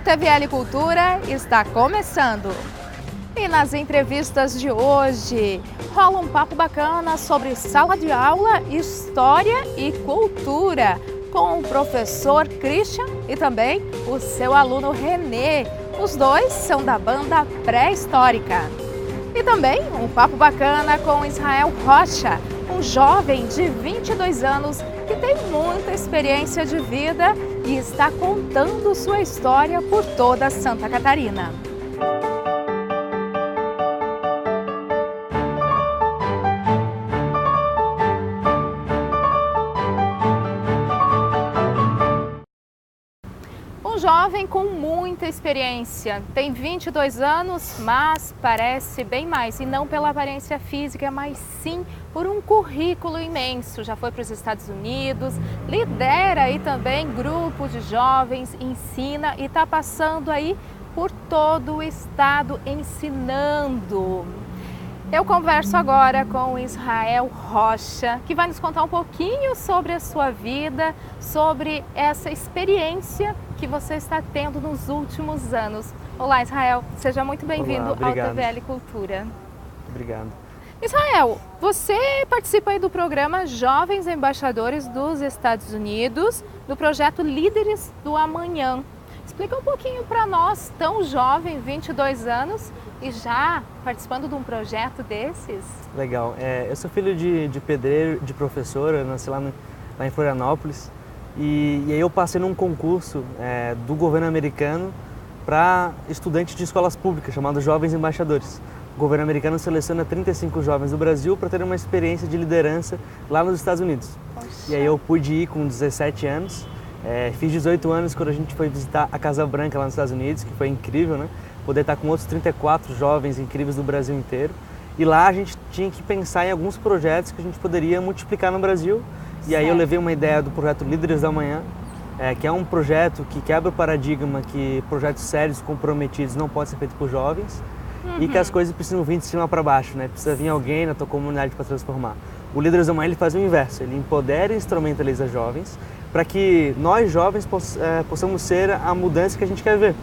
TVL Cultura está começando. E nas entrevistas de hoje, rola um papo bacana sobre sala de aula, história e cultura, com o professor Christian e também o seu aluno Renê. Os dois são da banda pré-histórica. E também um papo bacana com Israel Rocha, um jovem de 22 anos que tem muita experiência de vida e está contando sua história por toda Santa Catarina. Um jovem com muita experiência, tem 22 anos, mas parece bem mais, e não pela aparência física, mas sim por um currículo imenso. Já foi para os Estados Unidos, lidera aí também grupos de jovens, ensina e está passando aí por todo o estado ensinando. Eu converso agora com Israel Rocha, que vai nos contar um pouquinho sobre a sua vida, sobre essa experiência que você está tendo nos últimos anos. Olá, Israel, seja muito bem-vindo ao TVL Cultura. Obrigado. Israel, você participa aí do programa Jovens Embaixadores dos Estados Unidos, do projeto Líderes do Amanhã. Explica um pouquinho para nós, tão jovem, 22 anos, e já participando de um projeto desses? Legal. Eu sou filho de pedreiro, de professora, nasci lá em Florianópolis. E aí eu passei num concurso do governo americano para estudantes de escolas públicas, chamado Jovens Embaixadores. O governo americano seleciona 35 jovens do Brasil para terem uma experiência de liderança lá nos Estados Unidos. Poxa. E aí eu pude ir com 17 anos, fiz 18 anos quando a gente foi visitar a Casa Branca lá nos Estados Unidos, que foi incrível, né? Poder estar com outros 34 jovens incríveis do Brasil inteiro. E lá a gente tinha que pensar em alguns projetos que a gente poderia multiplicar no Brasil. E aí eu levei uma ideia do projeto Líderes da Manhã, que é um projeto que quebra o paradigma que projetos sérios, comprometidos não podem ser feitos por jovens e que as coisas precisam vir de cima para baixo, né? Precisa vir alguém na tua comunidade para transformar. O Líderes da Manhã ele faz o inverso, ele empodera e instrumentaliza jovens para que nós jovens possamos ser a mudança que a gente quer ver.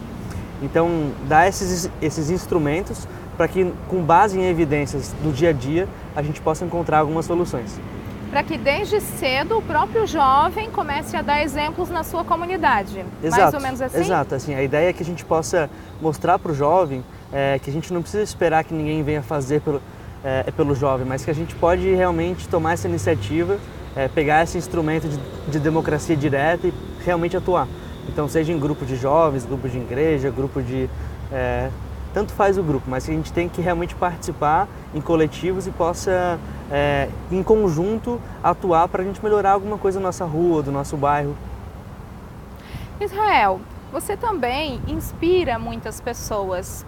Então, dá esses instrumentos para que, com base em evidências do dia a dia, a gente possa encontrar algumas soluções. Para que desde cedo o próprio jovem comece a dar exemplos na sua comunidade. Exato, mais ou menos assim? Exato, assim, a ideia é que a gente possa mostrar para o jovem que a gente não precisa esperar que ninguém venha fazer pelo jovem, mas que a gente pode realmente tomar essa iniciativa, pegar esse instrumento de democracia direta e realmente atuar. Então, seja em grupo de jovens, grupo de igreja, grupo de... tanto faz o grupo, mas que a gente tem que realmente participar em coletivos e possa, em conjunto, atuar para a gente melhorar alguma coisa da nossa rua, do nosso bairro. Israel, você também inspira muitas pessoas.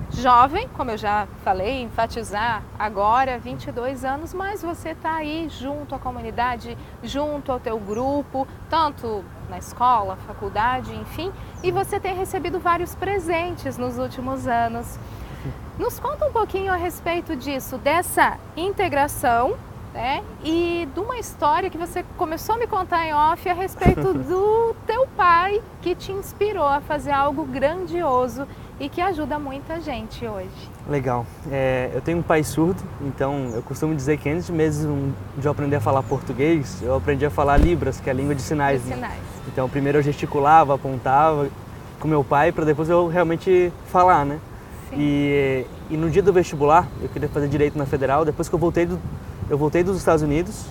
Jovem, como eu já falei, enfatizar agora, 22 anos, mas você está aí junto à comunidade, junto ao teu grupo, tanto na escola, faculdade, enfim, e você tem recebido vários presentes nos últimos anos. Nos conta um pouquinho a respeito disso, dessa integração, né, e de uma história que você começou a me contar em off a respeito do teu pai, que te inspirou a fazer algo grandioso e que ajuda muita gente hoje. Legal. Eu tenho um pai surdo, então eu costumo dizer que antes mesmo de eu aprender a falar português, eu aprendi a falar Libras, que é a língua de sinais. De sinais. Né? Então primeiro eu gesticulava, apontava com meu pai para depois eu realmente falar, né? E no dia do vestibular, eu queria fazer Direito na Federal, depois que eu voltei dos Estados Unidos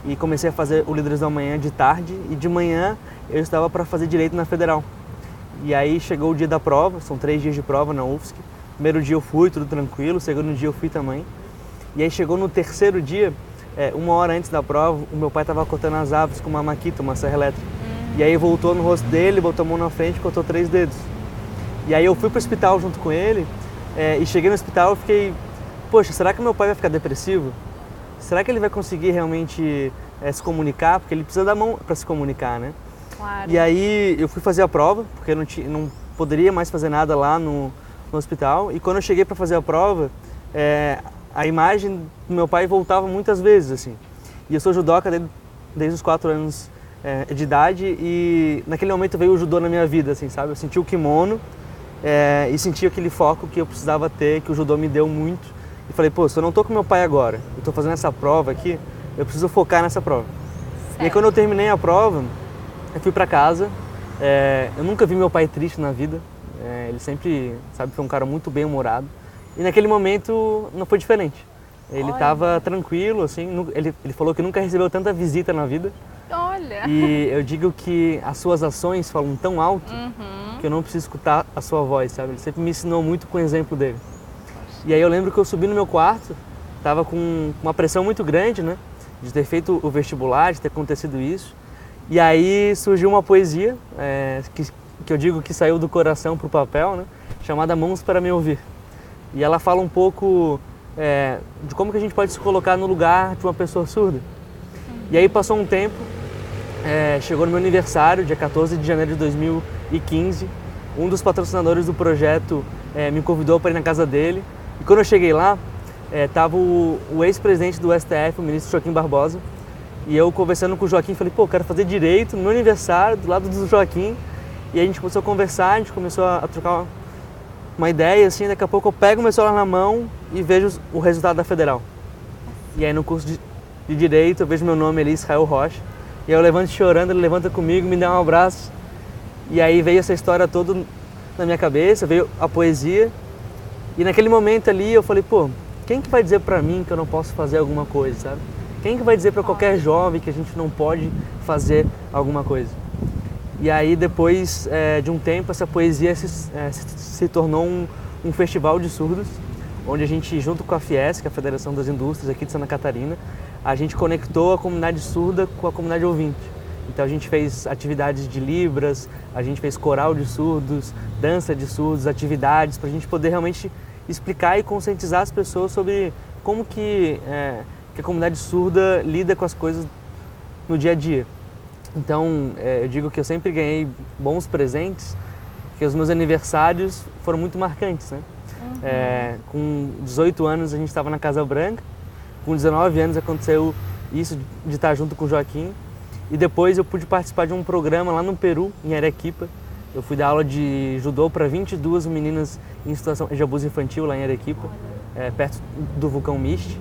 e comecei a fazer o Líderes da Manhã de tarde e de manhã eu estava para fazer Direito na Federal. E aí chegou o dia da prova, são 3 dias de prova na UFSC. Primeiro dia eu fui, tudo tranquilo, segundo dia eu fui também. E aí chegou no terceiro dia, 1 hora antes da prova, o meu pai estava cortando as árvores com uma maquita, uma serra elétrica. E aí voltou no rosto dele, botou a mão na frente e cortou 3 dedos. E aí eu fui para o hospital junto com ele e cheguei no hospital e fiquei, poxa, será que meu pai vai ficar depressivo? Será que ele vai conseguir realmente se comunicar? Porque ele precisa da mão para se comunicar, né? Claro. E aí eu fui fazer a prova, porque eu não poderia mais fazer nada lá no hospital. E quando eu cheguei para fazer a prova, a imagem do meu pai voltava muitas vezes, assim. E eu sou judoca desde os 4 anos de idade e naquele momento veio o judô na minha vida, assim, sabe? Eu senti o kimono e senti aquele foco que eu precisava ter, que o judô me deu muito. E falei, pô, se eu não tô com meu pai agora, eu tô fazendo essa prova aqui, eu preciso focar nessa prova. Certo. E aí quando eu terminei a prova, eu fui pra casa, eu nunca vi meu pai triste na vida, ele sempre, sabe, foi um cara muito bem-humorado. E naquele momento não foi diferente. Ele estava tranquilo, assim, ele falou que nunca recebeu tanta visita na vida. Olha! E eu digo que as suas ações falam tão alto que eu não preciso escutar a sua voz, sabe? Ele sempre me ensinou muito com o exemplo dele. E aí eu lembro que eu subi no meu quarto, estava com uma pressão muito grande, né? De ter feito o vestibular, de ter acontecido isso. E aí surgiu uma poesia, que eu digo que saiu do coração para o papel, né? Chamada Mãos para Me Ouvir. E ela fala um pouco de como que a gente pode se colocar no lugar de uma pessoa surda. E aí passou um tempo, chegou no meu aniversário, dia 14 de janeiro de 2015, um dos patrocinadores do projeto me convidou para ir na casa dele. E quando eu cheguei lá, estava o ex-presidente do STF, o ministro Joaquim Barbosa, e eu conversando com o Joaquim, falei, pô, quero fazer direito no meu aniversário, do lado do Joaquim. E aí a gente começou a conversar, a gente começou a trocar uma ideia, assim, daqui a pouco eu pego meu celular na mão e vejo o resultado da Federal. E aí no curso de Direito eu vejo meu nome ali, Israel Rocha, e aí eu levanto chorando, ele levanta comigo, me dá um abraço, e aí veio essa história toda na minha cabeça, veio a poesia, e naquele momento ali eu falei, pô, quem que vai dizer pra mim que eu não posso fazer alguma coisa, sabe? Quem que vai dizer pra qualquer jovem que a gente não pode fazer alguma coisa? E aí depois de um tempo essa poesia se tornou um festival de surdos, onde a gente, junto com a Fiesc, a Federação das Indústrias aqui de Santa Catarina, a gente conectou a comunidade surda com a comunidade ouvinte. Então a gente fez atividades de libras, a gente fez coral de surdos, dança de surdos, atividades para a gente poder realmente explicar e conscientizar as pessoas sobre como que a comunidade surda lida com as coisas no dia a dia. Então, eu digo que eu sempre ganhei bons presentes, porque os meus aniversários foram muito marcantes, né? Com 18 anos a gente estava na Casa Branca, com 19 anos aconteceu isso de estar junto com o Joaquim, e depois eu pude participar de um programa lá no Peru, em Arequipa. Eu fui dar aula de judô para 22 meninas em situação de abuso infantil lá em Arequipa, perto do vulcão Miste.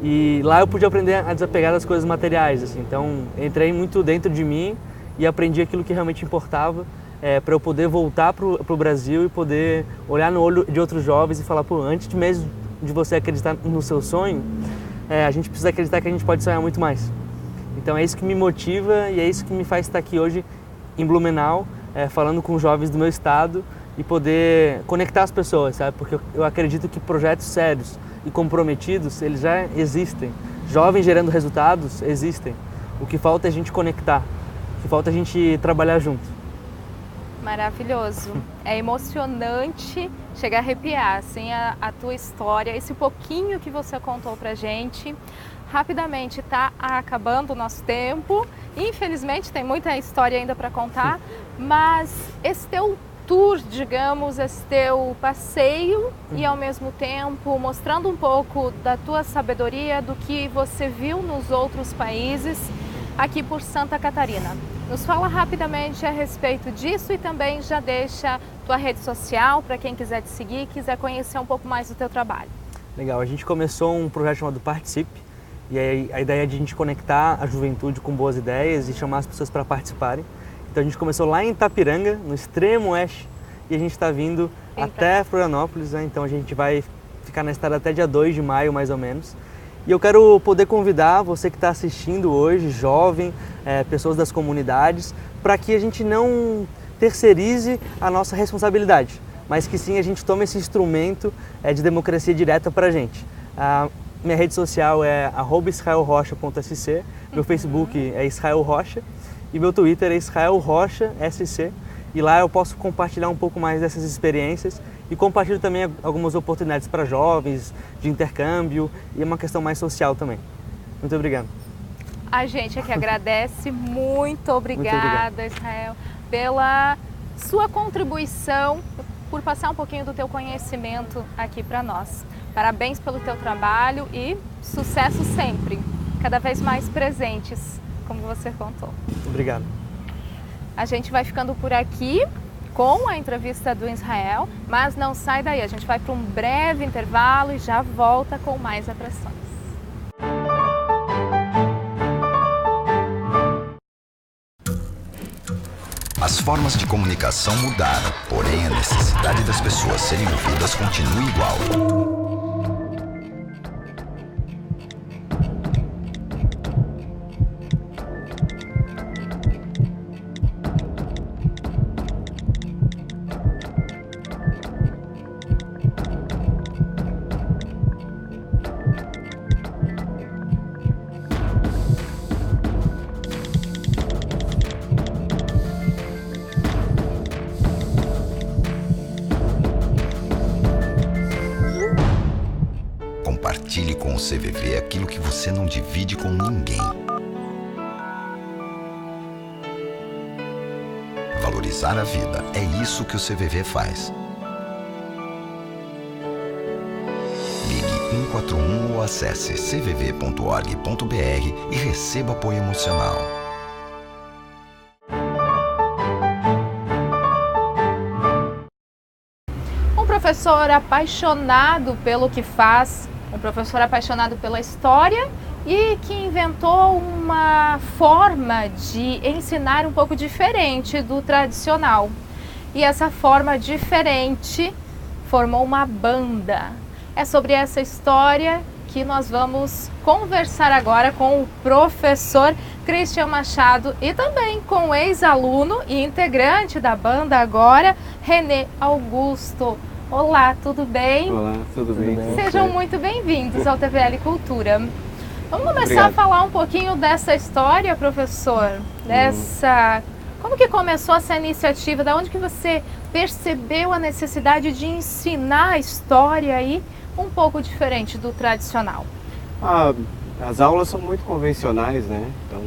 E lá eu pude aprender a desapegar das coisas materiais, assim. Então entrei muito dentro de mim e aprendi aquilo que realmente importava para eu poder voltar para o Brasil e poder olhar no olho de outros jovens e falar, pô, antes mesmo de você acreditar no seu sonho, a gente precisa acreditar que a gente pode sonhar muito mais. Então é isso que me motiva e é isso que me faz estar aqui hoje em Blumenau, falando com jovens do meu estado e poder conectar as pessoas, sabe? Porque eu acredito que projetos sérios e comprometidos, eles já existem. Jovens gerando resultados, existem. O que falta é a gente conectar, o que falta é a gente trabalhar junto. Maravilhoso. É emocionante, chega a arrepiar, assim, a tua história, esse pouquinho que você contou pra gente. Rapidamente, tá acabando o nosso tempo. Infelizmente, tem muita história ainda para contar, mas esse teu tour, digamos, esse teu passeio e ao mesmo tempo mostrando um pouco da tua sabedoria, do que você viu nos outros países aqui por Santa Catarina. Nos fala rapidamente a respeito disso e também já deixa tua rede social para quem quiser te seguir e quiser conhecer um pouco mais do teu trabalho. Legal, a gente começou um projeto chamado Participe, e aí a ideia é de a gente conectar a juventude com boas ideias e chamar as pessoas para participarem. Então a gente começou lá em Itapiranga, no extremo oeste, e a gente está vindo até Florianópolis, né? Então a gente vai ficar na estrada até dia 2 de maio, mais ou menos. E eu quero poder convidar você que está assistindo hoje, jovem, pessoas das comunidades, para que a gente não terceirize a nossa responsabilidade, mas que sim a gente tome esse instrumento de democracia direta para a gente. Minha rede social é @israelrocha.sc, meu Facebook é Israel Rocha e meu Twitter é Israel Rocha SC. E lá eu posso compartilhar um pouco mais dessas experiências e compartilho também algumas oportunidades para jovens, de intercâmbio e uma questão mais social também. Muito obrigado. A gente aqui agradece, muito obrigada, Israel, pela sua contribuição, por passar um pouquinho do teu conhecimento aqui para nós. Parabéns pelo teu trabalho e sucesso sempre, cada vez mais presentes como você contou. Obrigado. A gente vai ficando por aqui com a entrevista do Israel, mas não sai daí, a gente vai para um breve intervalo e já volta com mais atrações. As formas de comunicação mudaram, porém a necessidade das pessoas serem ouvidas continua igual. Compartilhe com o CVV aquilo que você não divide com ninguém. Valorizar a vida, é isso que o CVV faz. Ligue 141 ou acesse cvv.org.br e receba apoio emocional. Um professor apaixonado pelo que faz, um professor apaixonado pela história e que inventou uma forma de ensinar um pouco diferente do tradicional. E essa forma diferente formou uma banda. É sobre essa história que nós vamos conversar agora com o professor Christian Machado e também com o ex-aluno e integrante da banda agora, René Augusto. Olá, tudo bem? Olá, tudo bem? Sejam muito bem-vindos ao TVL Cultura. Vamos começar Obrigado. a falar um pouquinho dessa história, professor. Como que começou essa iniciativa? Da onde que você percebeu a necessidade de ensinar a história aí um pouco diferente do tradicional? As aulas são muito convencionais, né? Então,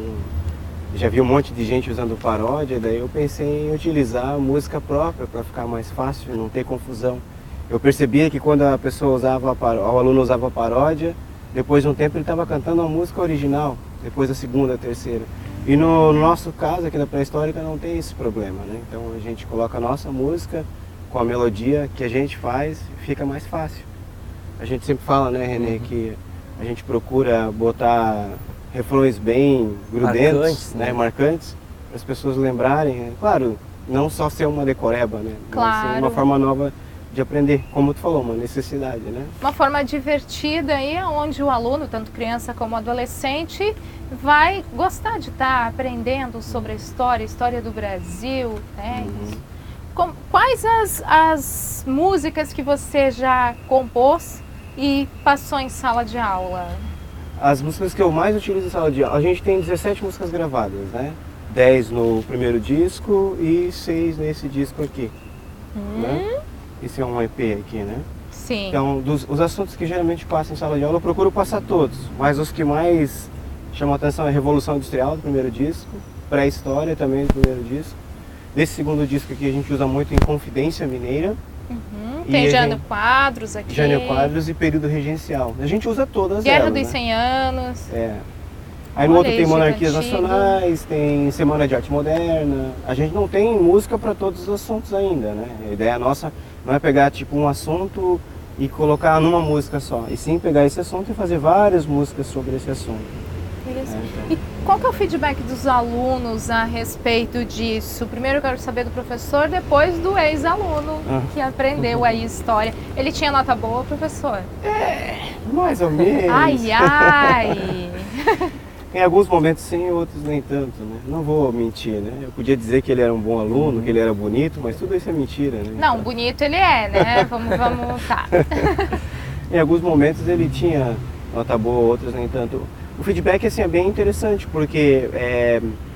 já vi um monte de gente usando paródia, daí eu pensei em utilizar a música própria para ficar mais fácil, não ter confusão. Eu percebia que quando a pessoa usava, o aluno usava a paródia, depois de um tempo ele estava cantando a música original, depois a segunda, a terceira. E no nosso caso, aqui na pré-histórica, não tem esse problema, né? Então a gente coloca a nossa música com a melodia que a gente faz e fica mais fácil. A gente sempre fala, né, René, que a gente procura botar refrões bem grudentos, marcantes, para as pessoas lembrarem. Né? Claro, não só ser uma decoreba, né? Claro. Mas ser uma forma nova de aprender, como tu falou, uma necessidade, né? Uma forma divertida aí, onde o aluno, tanto criança como adolescente, vai gostar de estar aprendendo sobre a história do Brasil, né? Quais as músicas que você já compôs e passou em sala de aula? As músicas que eu mais utilizo em sala de aula, a gente tem 17 músicas gravadas, né? 10 no primeiro disco e 6 nesse disco aqui, né? Esse é um EP aqui, né? Sim. Então, os assuntos que geralmente passam em sala de aula, eu procuro passar todos, mas os que mais chamam a atenção é a Revolução Industrial do primeiro disco, Pré-História também do primeiro disco. Desse segundo disco aqui a gente usa muito Inconfidência Mineira. Tem Jânio Quadros aqui. Jânio Quadros e Período Regencial. A gente usa todas Guerra elas, dos né? 100 anos. Aí no outro tem Egito Monarquias Antigo. Nacionais, tem Semana de Arte Moderna. A gente não tem música para todos os assuntos ainda, né? A ideia nossa não é pegar tipo um assunto e colocar numa música só, e sim pegar esse assunto e fazer várias músicas sobre esse assunto. E qual que é o feedback dos alunos a respeito disso? Primeiro eu quero saber do professor, depois do ex-aluno que aprendeu aí história. Ele tinha nota boa, professor? Mais ou menos. Ai, ai! Em alguns momentos sim, outros nem tanto, né? Não vou mentir, né? Eu podia dizer que ele era um bom aluno, que ele era bonito, mas tudo isso é mentira, né? Não, bonito ele é, né? Vamos, tá. Em alguns momentos ele tinha nota boa, outros nem tanto. O feedback assim, é bem interessante, porque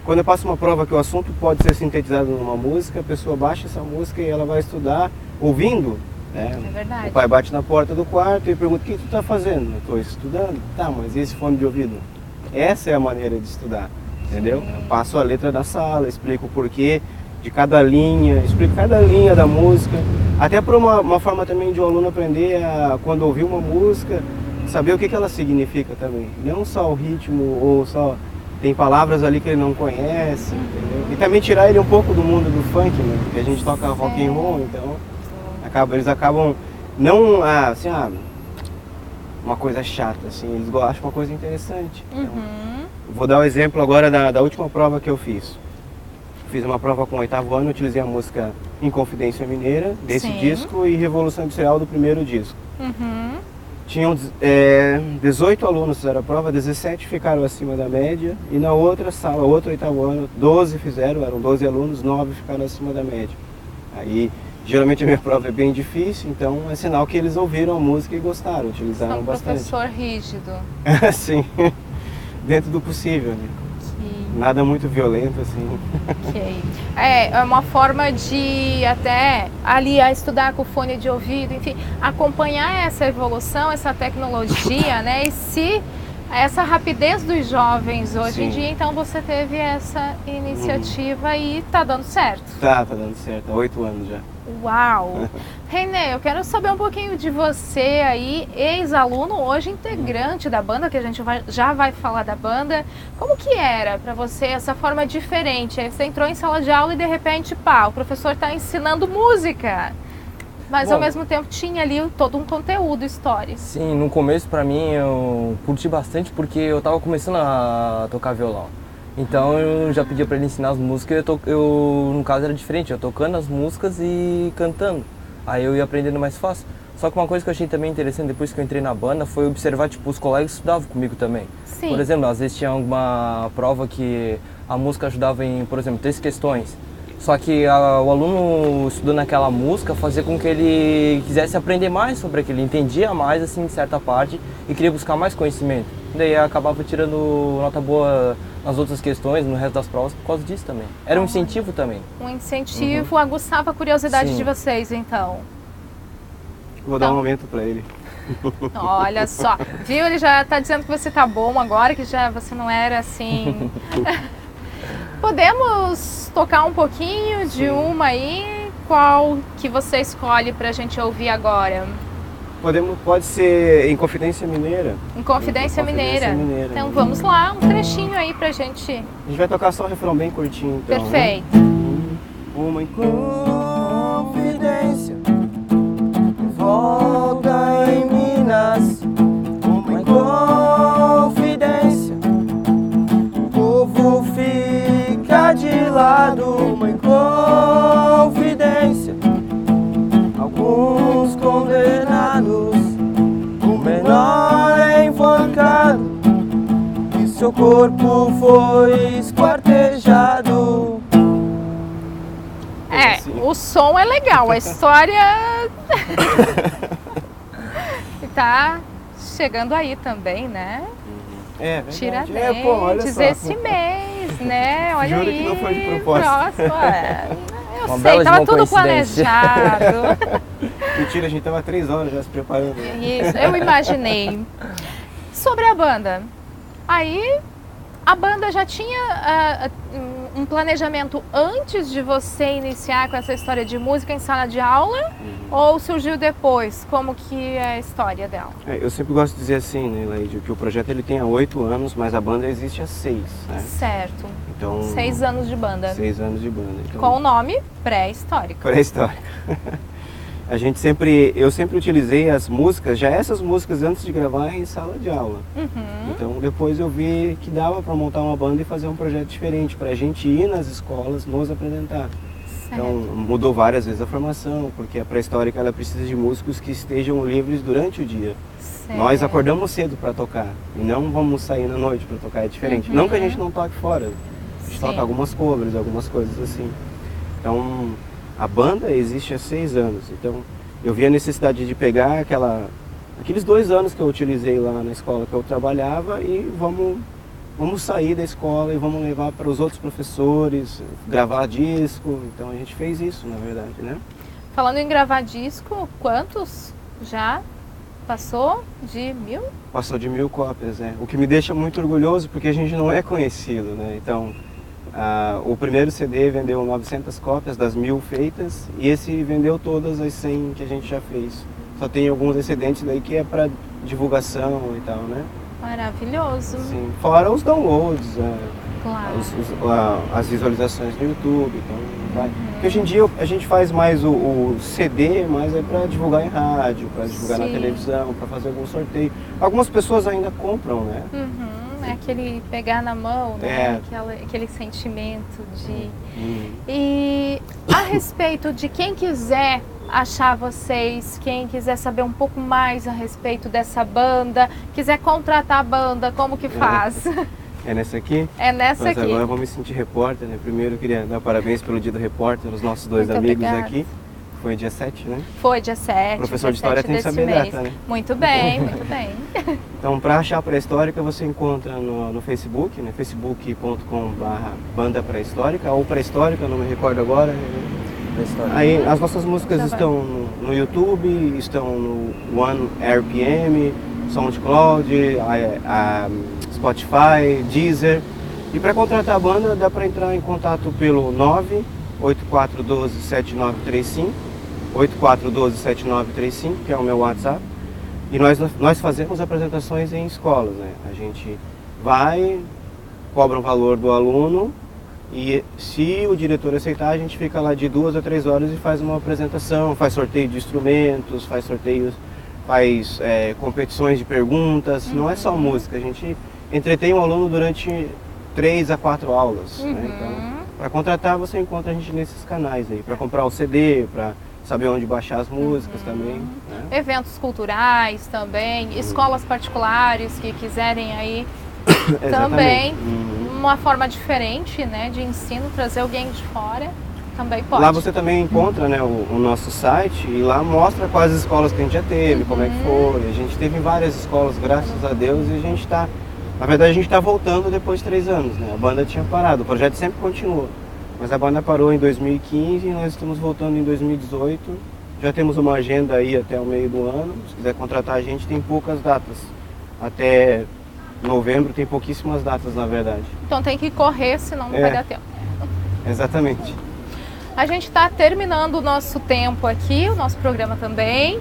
quando eu passo uma prova que o assunto pode ser sintetizado numa música, a pessoa baixa essa música e ela vai estudar ouvindo. Né? É verdade. O pai bate na porta do quarto e pergunta: o que tu está fazendo? Eu estou estudando. Tá, mas e esse fone de ouvido? Essa é a maneira de estudar, entendeu? Eu passo a letra da sala, explico o porquê de cada linha, explico cada linha da música, até por uma forma também de um aluno aprender a, quando ouvir uma música, saber o que ela significa também. Não só o ritmo ou só tem palavras ali que ele não conhece, entendeu? E também tirar ele um pouco do mundo do funk, né? Porque a gente toca rock and roll, então eles acabam não uma coisa chata, assim, eles acham uma coisa interessante. Então, vou dar um exemplo agora da última prova que eu fiz. Fiz uma prova com o 8º ano, utilizei a música Inconfidência Mineira, desse disco, e Revolução Industrial do primeiro disco. Tinham 18 alunos fizeram a prova, 17 ficaram acima da média, e na outra sala, outro 8º ano, 12 fizeram, eram 12 alunos, 9 ficaram acima da média. Aí, geralmente a minha prova é bem difícil, então é sinal que eles ouviram a música e gostaram, utilizaram bastante. Professor rígido. Sim, dentro do possível, né? Nada muito violento, assim. Ok. É uma forma de até aliar, estudar com fone de ouvido, enfim, acompanhar essa evolução, essa tecnologia, né? E se essa rapidez dos jovens hoje em dia, então você teve essa iniciativa e tá dando certo. Tá dando certo, há 8 anos já. Uau! René, eu quero saber um pouquinho de você aí, ex-aluno, hoje integrante da banda, que a gente já vai falar da banda. Como que era para você essa forma diferente? Aí você entrou em sala de aula e de repente, o professor está ensinando música. Mas ao mesmo tempo tinha ali todo um conteúdo, história. Sim, no começo para mim eu curti bastante porque eu estava começando a tocar violão. Então eu já pedia para ele ensinar as músicas, eu no caso era diferente, eu tocando as músicas e cantando. Aí eu ia aprendendo mais fácil. Só que uma coisa que eu achei também interessante depois que eu entrei na banda foi observar, tipo, os colegas que estudavam comigo também. Sim. Por exemplo, às vezes tinha alguma prova que a música ajudava em, por exemplo, 3 questões. Só que o aluno estudando aquela música fazia com que ele quisesse aprender mais sobre aquilo, entendia mais, assim, certa parte e queria buscar mais conhecimento. Daí acabava tirando nota boa nas outras questões, no resto das provas, por causa disso também. Era um incentivo também. Um incentivo, aguçava a curiosidade de vocês, então. Vou dar um momento para ele. Olha só, viu? Ele já está dizendo que você tá bom agora, que já você não era assim... Podemos tocar um pouquinho de uma aí? Qual que você escolhe pra gente ouvir agora? Pode ser Inconfidência Mineira. Inconfidência Mineira. Então vamos lá, um trechinho aí pra gente. A gente vai tocar só o refrão bem curtinho, então. Perfeito. Né? Uma inconfidência volta em Minas. Uma inconfidência, o povo fica de lado. Uma inconfidência, alguns condenados, o menor é enforcado e seu corpo foi esquartejado. O som é legal, a história tá chegando aí também, né? Tiradentes, olha só. Esse mês, né? Olha Juro aí. Que não foi de propósito. Eu sei, tava tudo planejado. Mentira, a gente tava 3 horas já se preparando. Isso, eu imaginei. Sobre a banda, aí a banda já tinha um planejamento antes de você iniciar com essa história de música em sala de aula? Ou surgiu depois? Como que é a história dela? Eu sempre gosto de dizer assim, né, Laíde, que o projeto ele tem há 8 anos, mas a banda existe há 6, né? Certo. Então, 6 anos de banda. 6 anos de banda. Então, com o nome pré-histórico. Pré-histórico. Eu sempre utilizei as músicas, já essas músicas antes de gravar em sala de aula. Então depois eu vi que dava para montar uma banda e fazer um projeto diferente, para a gente ir nas escolas nos apresentar. Certo. Então mudou várias vezes a formação, porque a pré-histórica ela precisa de músicos que estejam livres durante o dia. Certo. Nós acordamos cedo para tocar e não vamos sair na noite para tocar, é diferente. Não que a gente não toque fora, a gente toca algumas covers, algumas coisas assim. Então a banda existe há 6 anos, então eu vi a necessidade de pegar aqueles 2 anos que eu utilizei lá na escola que eu trabalhava e vamos sair da escola e vamos levar para os outros professores, gravar disco. Então a gente fez isso, na verdade, né? Falando em gravar disco, quantos já passou de 1000? Passou de 1000 cópias, né? O que me deixa muito orgulhoso porque a gente não é conhecido, né? Então o primeiro CD vendeu 900 cópias das 1000 feitas e esse vendeu todas as 100 que a gente já fez. Só tem alguns excedentes daí que é para divulgação e tal, né? Maravilhoso. Sim. Fora os downloads, Claro. as visualizações no YouTube. Então, vai. Porque hoje em dia a gente faz mais o CD, mas é para divulgar em rádio, para divulgar na televisão, para fazer algum sorteio. Algumas pessoas ainda compram, né? É aquele pegar na mão, né? Aquele sentimento de... E a respeito de quem quiser achar vocês, quem quiser saber um pouco mais a respeito dessa banda, quiser contratar a banda, como que faz? É nessa aqui? É nessa Mas aqui. agora eu vou me sentir repórter, né? Primeiro eu queria dar parabéns pelo dia do repórter, aos nossos dois Muito amigos obrigada. aqui. Foi dia 7, né? Foi dia 7. Professor de história tem que saber mês. data, né? Muito bem, muito bem. Então, para achar a Pré-Histórica, você encontra no Facebook, né? facebook.com/banda pré-histórica ou Pré-Histórica, não me recordo agora. Aí as nossas músicas estão no YouTube, estão no One RPM, SoundCloud, Spotify, Deezer. E para contratar a banda, dá para entrar em contato pelo 98412-7935, 8412-7935, que é o meu WhatsApp. E nós fazemos apresentações em escolas, né? A gente vai, cobra um valor do aluno e se o diretor aceitar, a gente fica lá de 2 a 3 horas e faz uma apresentação, faz sorteio de instrumentos, faz sorteios, faz competições de perguntas. Não é só música, a gente entretém o aluno durante 3 a 4 aulas. Né? Então, para contratar, você encontra a gente nesses canais aí, para comprar o CD, para saber onde baixar as músicas também. Né? Eventos culturais também, escolas particulares que quiserem aí também, uma forma diferente, né, de ensino, trazer alguém de fora, também pode. Lá você também encontra, né, o nosso site e lá mostra quais escolas que a gente já teve, como é que foi. A gente teve em várias escolas, graças a Deus, e a gente está, na verdade a gente está voltando depois de 3 anos, né? A banda tinha parado, o projeto sempre continua. Mas a banda parou em 2015 e nós estamos voltando em 2018. Já temos uma agenda aí até o meio do ano. Se quiser contratar a gente, tem poucas datas. Até novembro tem pouquíssimas datas, na verdade. Então tem que correr, senão não vai dar tempo. Exatamente. A gente está terminando o nosso tempo aqui, o nosso programa também.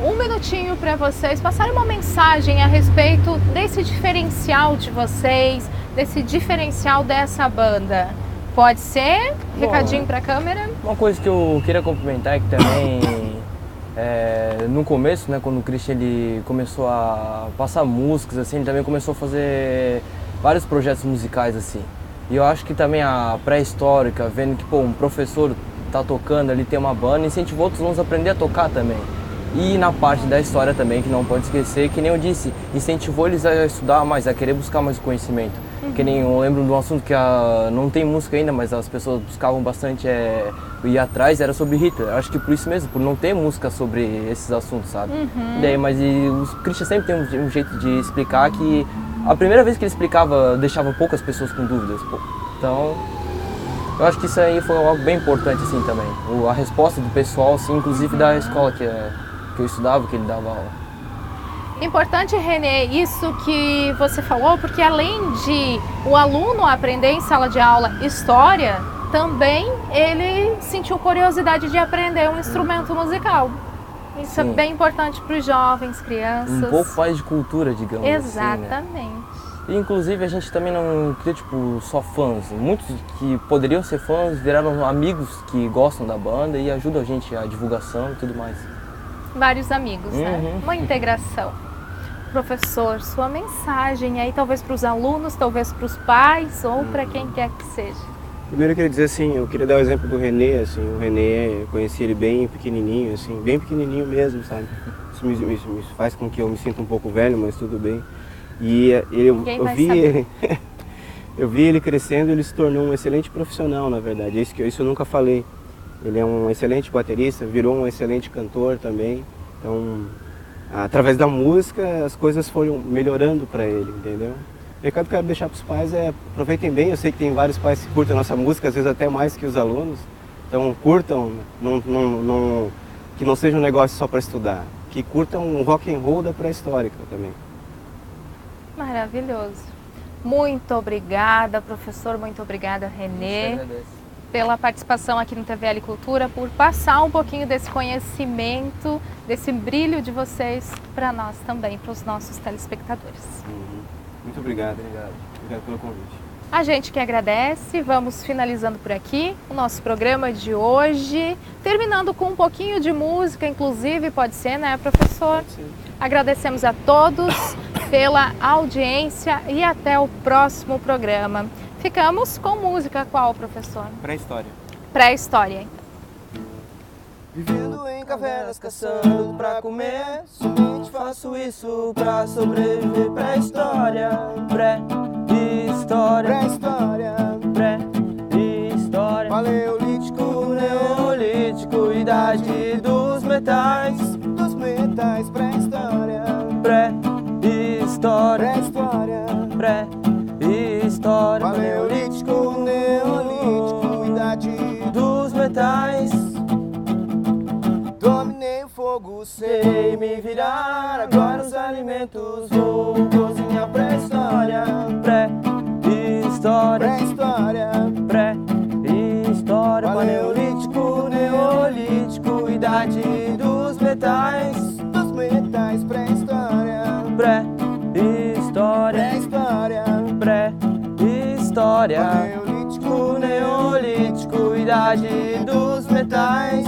Um minutinho para vocês passarem uma mensagem a respeito desse diferencial de vocês, desse diferencial dessa banda. Pode ser? Recadinho para a câmera? Uma coisa que eu queria complementar é que também, no começo, né, quando o Christian ele começou a passar músicas, assim, ele também começou a fazer vários projetos musicais, assim. E eu acho que também a pré-histórica, vendo que um professor tá tocando ali, tem uma banda, incentivou outros alunos a aprender a tocar também. E na parte da história também, que não pode esquecer, que nem eu disse, incentivou eles a estudar mais, a querer buscar mais conhecimento. Que nem eu lembro de um assunto que não tem música ainda, mas as pessoas buscavam bastante ir atrás, era sobre Hitler. Eu acho que por isso mesmo, por não ter música sobre esses assuntos, sabe? Daí, mas o Christian sempre tem um jeito de explicar que a primeira vez que ele explicava, deixava poucas pessoas com dúvidas. Então, eu acho que isso aí foi algo bem importante assim também. A resposta do pessoal, assim, inclusive da escola que eu estudava, que ele dava aula. Importante, Renê, isso que você falou, porque além de o aluno aprender em sala de aula história, também ele sentiu curiosidade de aprender um instrumento musical. Isso é bem importante para os jovens, crianças. Um pouco mais de cultura, digamos. Exatamente. Assim, né? E, inclusive, a gente também não cria, só fãs. Muitos que poderiam ser fãs viraram amigos que gostam da banda e ajudam a gente a divulgação e tudo mais. Vários amigos, né? Uma integração. Professor, sua mensagem aí, talvez para os alunos, talvez para os pais ou para quem quer que seja. Primeiro eu queria dizer assim, eu queria dar o exemplo do Renê, assim, o Renê, eu conheci ele bem pequenininho, assim, bem pequenininho mesmo, sabe? Isso me faz com que eu me sinta um pouco velho, mas tudo bem. E eu vi ele crescendo, ele se tornou um excelente profissional, na verdade, isso eu nunca falei. Ele é um excelente baterista, virou um excelente cantor também, então, através da música, as coisas foram melhorando para ele, entendeu? O recado que eu quero deixar para os pais é aproveitem bem, eu sei que tem vários pais que curtem a nossa música, às vezes até mais que os alunos, então curtam, que não seja um negócio só para estudar, que curtam um rock and roll da pré-histórica também. Maravilhoso. Muito obrigada, professor, muito obrigada, Renê. pela participação aqui no TVL Cultura, por passar um pouquinho desse conhecimento, desse brilho de vocês para nós também, para os nossos telespectadores. Muito obrigado. Obrigado pelo convite. A gente que agradece, vamos finalizando por aqui o nosso programa de hoje, terminando com um pouquinho de música, inclusive, pode ser, né, professor? Pode ser. Agradecemos a todos pela audiência e até o próximo programa. Ficamos com música qual, professor? Pré-história. Pré-história. Vivendo em cavernas, caçando pra comer. Somente faço isso pra sobreviver. Pré-história, pré-história, Pré-história. pré-história. Paleolítico, neolítico, idade dos metais. Dos metais. Pré-história. Pré-história, Pré-história. pré-história. Paleolítico, neolítico, idade dos metais. Dominei o fogo, Sei me virar, agora os alimentos vou cozinhar. Pré-história, pré-história, Pré-história. pré-história. Paleolítico, neolítico, idade dos metais. Dos metais. Pré-história. Pré-história, Pré-história. pré-história. Paleolítico, Neolítico, idade dos metais.